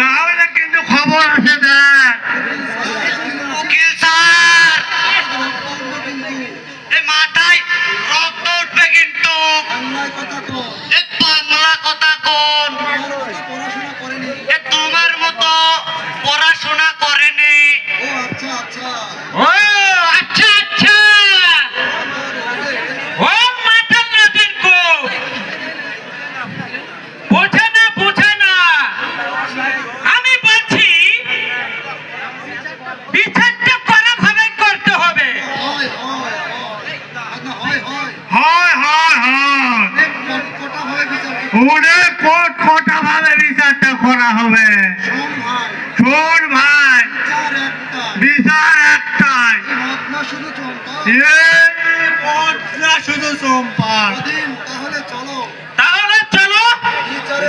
তাহলে কিন্তু খবর আছে দেখ উকিল স্যার, এই মাথায় রক্ত উঠবে কিন্তু। এই বাংলা কথা কোন, তোমার মতো পড়াশোনা করেনি। ও আচ্ছা আচ্ছা, ও মাথা নাতিন কো বোঝে না, আমি বলছি বিচারটা করা ভাবে করতে হবে। হয় হয় হয়, ওরে কটা ভাবে বিচারটা করা হবে। শোন ভাই, বিচার একটাই, শুধু চম্পা। তাহলে চলো বিচারে